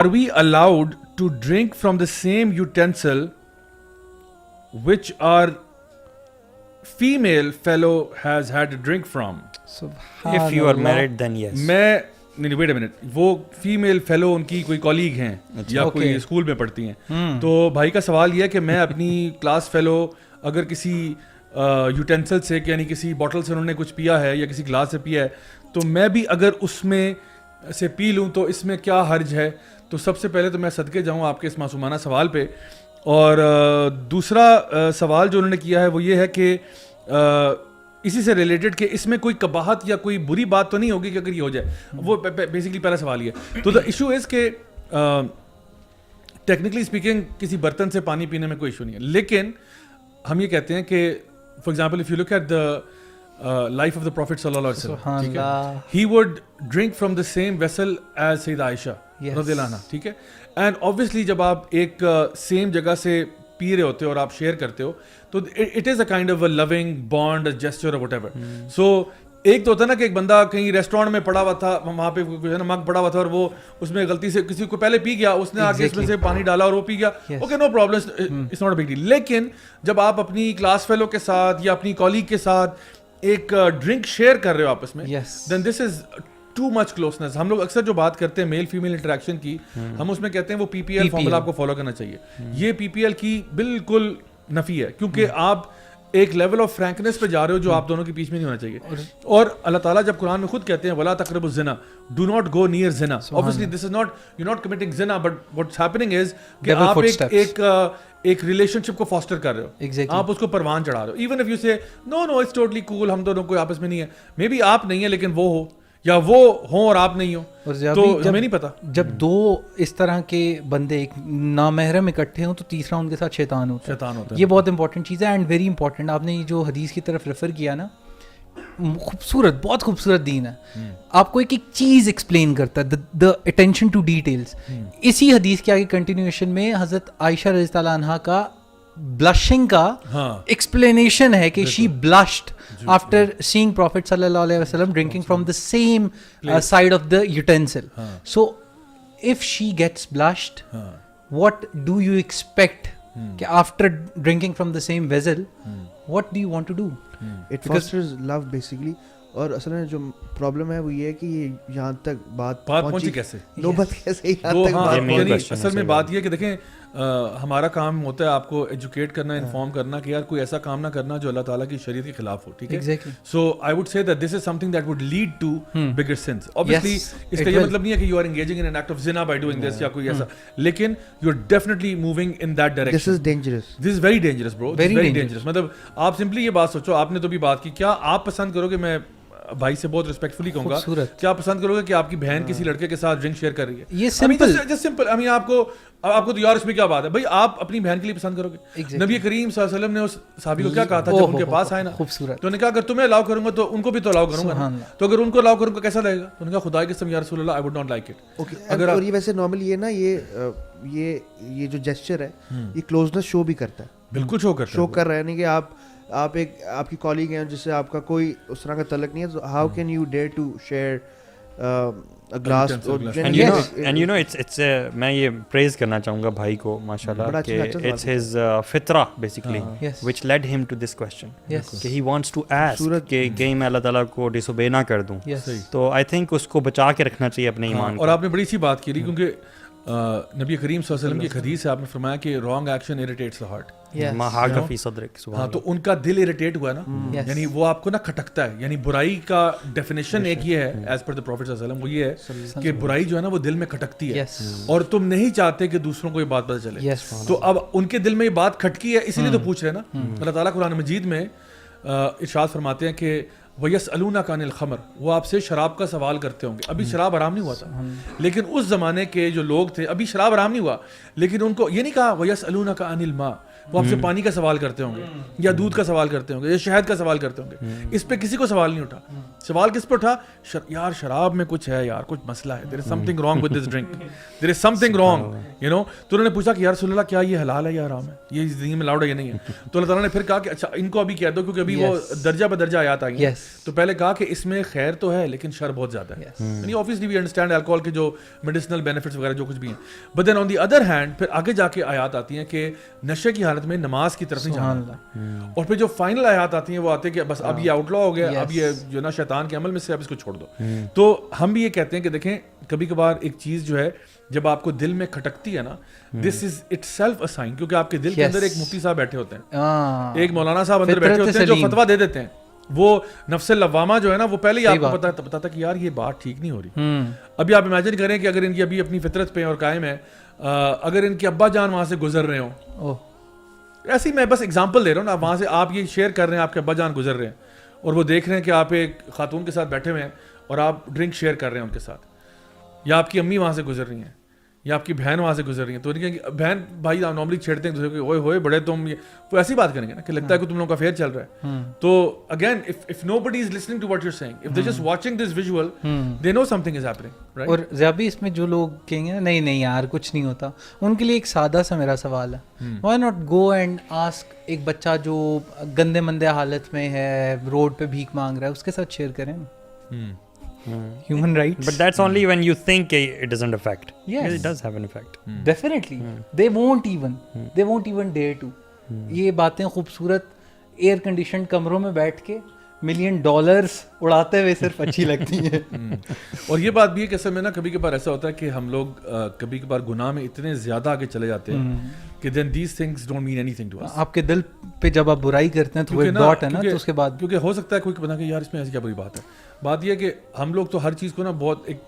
Are we allowed to drink from the same utensil which our female fellow has had a drink from? If you are married then yes. नहीं wait a minute, वो female fellow उनकी कोई colleague हैं या कोई school में पढ़ती हैं, तो भाई का सवाल ये है कि मैं अपनी क्लास फेलो अगर किसी यूटेंसिल से यानी किसी बॉटल से उन्होंने कुछ पिया है या किसी ग्लास से पिया है, तो मैं भी अगर उसमें से पी लूँ तो इसमें क्या हर्ज है? तो सबसे पहले तो मैं सदके जाऊँ आपके इस मासूमाना सवाल पे। और दूसरा सवाल जो उन्होंने किया है वो ये है कि इसी से रिलेटेड कि इसमें कोई कबाहत या कोई बुरी बात तो नहीं होगी कि अगर ये हो जाए, वो बेसिकली पहला सवाल ये है। तो द इशू इज़ के टेक्निकली स्पीकिंग किसी बर्तन से पानी पीने में कोई इशू नहीं है, लेकिन हम ये कहते हैं कि for example if you look at the life of the prophet सल्लल्लाहु अलैहि वसल्लम, ठीक है, he would drink from the same vessel as Sayyida Aisha रज़ियल्लाहु अन्हा, ठीक है। एंड ऑब्वियसली जब आप एक सेम जगह से पी रहे होते हो और आप शेयर करते हो तो it is a kind of a loving bond, a gesture और व्हाटएवर। सो एक तो होता है ना कि एक बंदा कहीं रेस्टोरेंट में पड़ा हुआ था, वहाँ पे मग पड़ा हुआ था और वो उसमें गलती से किसी को पहले पी गया, उसने आगे इसमें से पानी डाला और वो पी गया, okay no problem, it's not a big deal. लेकिन जब आप अपनी क्लास फेलो के साथ या अपनी कॉलीग के साथ एक ड्रिंक शेयर कर रहे हो आपस में, then this is too much closeness. हम लोग अक्सर जो बात करते हैं मेल फीमेल इंटरेक्शन की, हम उसमें कहते हैं वो पीपीएल फॉर्मूला आपको फॉलो करना चाहिए। ये पीपीएल की बिल्कुल नफी है, क्योंकि आप एक लेवल ऑफ फ्रैंकनेस पे जा रहे हो जो आप दोनों के बीच में नहीं होना चाहिए। और अल्लाह ताला जब कुरान में खुद कहते हैं वला तक़रबु ज़िना, डू नॉट गो नियर ज़िना, obviously this is not, you not committing ज़िना, बट व्हाट्स हैपनिंग इज कि आप एक रिलेशनशिप को फॉस्टर कर रहे हो, exactly. आप उसको परवान चढ़ा रहे हो। इवन इफ यू से नो इट्स टोटली कूल, हम दोनों कोई आपस में नहीं है, मे बी आप नहीं है लेकिन वो हो, या वो हो और आप नहीं हो, तो हमें नहीं पता। जब दो इस तरह के बंदे एक नामहरम इकट्ठे हों तो तीसरा उनके साथ शैतान होता है। ये बहुत इंपॉर्टेंट चीज़ है एंड वेरी इंपॉर्टेंट। आपने ये जो हदीस की तरफ रेफर किया ना, खूबसूरत, बहुत खूबसूरत दीन है, आपको एक एक चीज़ एक्सप्लेन करता है, द अटेंशन टू डिटेल्स। इसी हदीस के आगे कंटिन्यूएशन में हज़रत आयशा रज़ियल्लाहु अन्हा का ब्लशिंग का एक्सप्लेनेशन है कि she blushed after seeing prophet सल्लल्लाहु अलैहि वसल्लम drinking from the same side of the utensil. So if she gets blushed, what do you expect कि after drinking from the same vessel what do you want to do? It fosters love basically. और असल में जो problem है वो ये है कि ये यहाँ तक बात पहुंची कैसे, नौबत कैसे यहाँ तक बात पहुंची। असल में बात ये है कि देखें, हमारा काम होता है आपको एजुकेट करना, इन्फॉर्म करना कि यार कोई ऐसा काम ना करना जो अल्लाह ताला की शरीयत के खिलाफ हो, ठीक है। So I would say that this is something that would lead to bigger sins. Obviously इसका ये मतलब नहीं है कि you are engaging in an act of जिना बाय डूइंग दिस या कोई ऐसा, लेकिन you are definitely moving in that direction. This is dangerous, this is very dangerous bro, very dangerous. मतलब आप सिंपली ये बात सोचो, आपने तो भी बात की, क्या आप पसंद करोगे, मैं भाई से बहुत रिस्पेक्टफुली कहूंगा, क्या पसंद करोगे कि आपकी बहन किसी लड़के के साथ ड्रिंक शेयर कर रही है? ये simple, just simple. I mean आपको तो यार इसमें क्या बात है भाई, आप अपनी बहन के लिए पसंद करोगे। नबी करीम सल्लल्लाहु अलैहि वसल्लम ने उस सहाबी को क्या कहा था जब उनके पास आए ना, खूबसूरत, तो उन्होंने कहा अगर तुम्हें अलाउ करूंगा तो उनको भी तो अलाउ करूंगा ना, तो अगर उनको अलाउ करूंगा कैसा लगेगा? तो उन्होंने कहा खुदा की कसम या रसूल अल्लाह, I would not like it. Okay, और ये वैसे नॉर्मली ये ना ये जो जेस्चर है ये क्लोजनेस शो भी करता है, बिल्कुल शो कर रहा है। यानी कि आप एक आपकी कॉलीग हैं जिससे आपका कोई उस तरह का तल्लुक नहीं है, how can you dare to share a glass? and you know it's मैं ये praise करना चाहूँगा भाई को माशाल्लाह कि it's his fitra basically which led him to this question कि he wants to ask कि कहीं मैं अल्लाह ताला को disobey ना कर दूँ। तो I think उसको बचा के रखना चाहिए अपने ईमान को। और आपने बड़ी सी बात की, क्योंकि नबी करीम सल्लल्लाहु अलैहि वसल्लम की हदीस है, आपने फरमाया कि wrong action irritates the heart. हाँ, तो उनका दिल इरिटेट हुआ ना, यानी वो आपको ना खटकता है। यानी बुराई का डेफिनेशन एक ये है एज पर द प्रॉफिट सल्लल्लाहु अलैहि वसल्लम, वो ये है कि बुराई जो है ना वो दिल में खटकती है और तुम नहीं चाहते कि दूसरों को ये बात पता चले। तो अब उनके दिल में ये बात खटकी है, इसीलिए तो पूछ रहे हैं ना। अल्लाह ताला कुरान मजीद में इरशाद फरमाते हैं कि वयसअलूनका अनिल खमर, वो आपसे शराब का सवाल करते होंगे। अभी शराब हराम नहीं हुआ था, लेकिन उस जमाने के जो लोग थे अभी शराब हराम नहीं हुआ, लेकिन उनको ये नहीं कहा वयसअलूनका अनिल मा, वो आपसे पानी का सवाल करते होंगे या दूध का सवाल करते होंगे या शहद का सवाल करते होंगे। इस पे किसी को सवाल नहीं उठा। सवाल किस पे उठा? यार शराब में कुछ है यार, कुछ मसला है, there is something wrong with this drink, there is something wrong. You know. تو انہوں نے پوچھا کہ یا رسول اللہ کیا یہ حلال ہے یا حرام ہے, یہ زندگی میں الاؤڈ ہے یا نہیں ہے. تو اللہ تعالیٰ نے پھر کہا کہ اچھا ان کو ابھی کہہ دو, کیونکہ ابھی وہ درجہ بدرجہ آیات آئی ہیں. تو پہلے کہا کہ اس میں خیر تو ہے لیکن شر بہت زیادہ ہے. یعنی obviously we understand alcohol کے جو میڈیسنل بینیفٹس وغیرہ جو کچھ بھی ہیں, but then on the other hand پھر آگے جا کے آیات آتی ہیں کہ نشے کی حالت میں نماز کی طرف نہیں جانا. اور پھر جو فائنل آیات آتی ہیں وہ آتے ہیں کہ بس اب یہ آؤٹ لا ہو گیا, اب یہ جو نا شیطان کے عمل میں سے اب اس کو چھوڑ دو. تو ہم بھی یہ کہتے ہیں کہ دیکھیں کبھی کبھار ایک چیز جو ہے جب آپ کو دل میں کھٹکتی ہے نا, this is itself a sign, کیونکہ آپ کے دل کے اندر ایک مفتی صاحب بیٹھے ہوتے ہیں, ایک مولانا صاحب اندر بیٹھے ہوتے ہیں جو فتویٰ دے دیتے ہیں. وہ نفس لوامہ جو ہے نا وہ پہلے ہی آپ کو پتا تھا کہ یار یہ بات ٹھیک نہیں ہو رہی. ابھی آپ امیجن کریں کہ اگر ان کی ابھی اپنی فطرت پہ اور قائم ہے, اگر ان کے ابا جان وہاں سے گزر رہے ہوں, ایسے ہی میں بس اگزامپل دے رہا ہوں نا, وہاں سے آپ یہ شیئر کر رہے ہیں, آپ کے ابا جان گزر رہے ہیں اور وہ دیکھ رہے ہیں کہ آپ ایک خاتون کے ساتھ بیٹھے ہوئے ہیں اور آپ ڈرنک شیئر کر رہے ہیں ان کے ساتھ, یا آپ کی امی وہاں سے گزر رہی ہیں, یا آپ کی بہن وہاں سے گزر رہی ہیں. تو بہن بھائی نارملی چھیڑتے ہیں دوسرے کو, اوئے ہوئے بڑے تم, وہ ایسی بات کریں گے نا کہ لگتا ہے کہ تم لوگوں کا افیئر چل رہا ہے. تو again if nobody is listening to what you're saying, if they're just watching this visual, they know something is happening, right? اور زیابی اس میں جو لوگ کہیں گے نا نہیں یار کچھ نہیں ہوتا, ان کے لیے ایک سادہ سا میرا سوال ہے, why not go and ask ایک بچہ جو گندے مندے حالت میں ہے, روڈ پہ بھیک مانگ رہا ہے, اس کے ساتھ شیئر کریں نا. Human rights. But that's only when you think it doesn't affect. Yes. It does have an effect. Definitely. They won't even dare to. یہ باتیں خوبصورت ایئر کنڈیشنڈ کمروں میں بیٹھ کے $1,000,000 اڑاتے ہوئے صرف اچھی لگتی ہیں. اور یہ بات بھی ہے کہ اصل میں نا کبھی کبھار ایسا ہوتا ہے کہ ہم لوگ کبھی کبھار گناہ میں اتنے زیادہ آگے چلے جاتے ہیں کہ then these things don't mean anything to us. آپ کے دل پہ جب آپ برائی کرتے ہیں تو وہ ایک ڈاٹ ہے نا, تو اس کے بعد کیونکہ ہو سکتا ہے کوئی بتا کہ یار اس میں ایسی کیا بری بات ہے. بات یہ ہے کہ ہم لوگ تو ہر چیز کو نا بہت ایک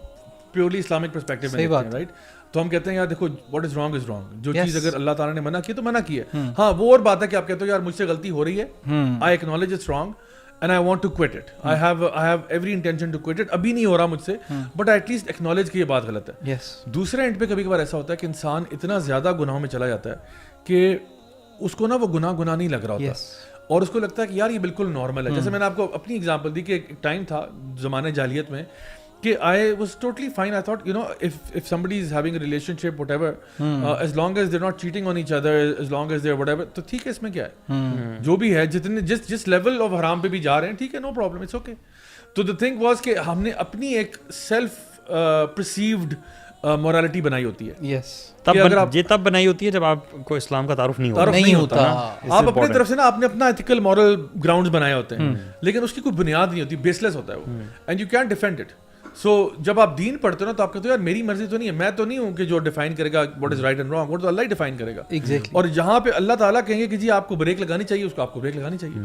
پیورلی اسلامک پرسپیکٹو میں دیکھتے ہیں, رائٹ. تو ہم کہتے ہیں یار دیکھو what is wrong is wrong, جو چیز اگر اللہ تعالیٰ نے منع کی تو منع کی ہے. ہاں وہ اور بات ہے کہ آپ کہتے ہو یار مجھ سے غلطی ہو رہی ہے, I acknowledge it's wrong and I want to quit it. I have every intention to quit it. ابھی نہیں ہو رہا مجھ سے, but at least acknowledge کہ یہ بات غلط ہے. دوسرے اینڈ پہ کبھی کبھار ایسا ہوتا ہے کہ انسان اتنا زیادہ گناہوں میں چلا جاتا ہے کہ اس کو نا وہ گناہ نہیں لگ رہا ہوتا, اور اس کو لگتا ہے کہ یار یہ بالکل نارمل ہے. جیسے میں نے آپ کو اپنی اگزامپل دی کہ ایک ٹائم تھا زمانے جاہلیت میں کہ I was totally fine. I thought, you know, if somebody is having a relationship, whatever, as long as they're not cheating on each other, as long as they're whatever, تو ٹھیک ہے, اس میں کیا ہے, جو بھی ہے, جتنے جس لیول آف حرام پہ بھی جا رہے ہیں, ٹھیک ہے, no problem, it's okay. تو the thing was کہ ہم نے اپنی ایک self perceived morality بنائی ہوتی ہے. یہ تب بنائی ہوتی ہے جب آپ کو اسلام کا تعارف نہیں ہوتا. آپ اپنی طرف سے نا آپ نے اپنا ethical moral grounds بنائے ہوتے ہیں, لیکن اس کی کوئی بنیاد نہیں ہوتی, بیس لیس ہوتا ہے وہ, and you can't defend it. سو جب آپ دین پڑھتے ہو نا تو آپ کہتے ہو یار میری مرضی تو نہیں ہے, میں تو نہیں ہوں کہ جو ڈیفائن کرے گا what is right and wrong, وہ تو اللہ ہی ڈیفائن کرے گا. Exactly. اور جہاں پہ اللہ تعالیٰ کہیں گے کہ جی آپ کو بریک لگانی چاہیے, اس کو آپ کو بریک لگانی چاہیے.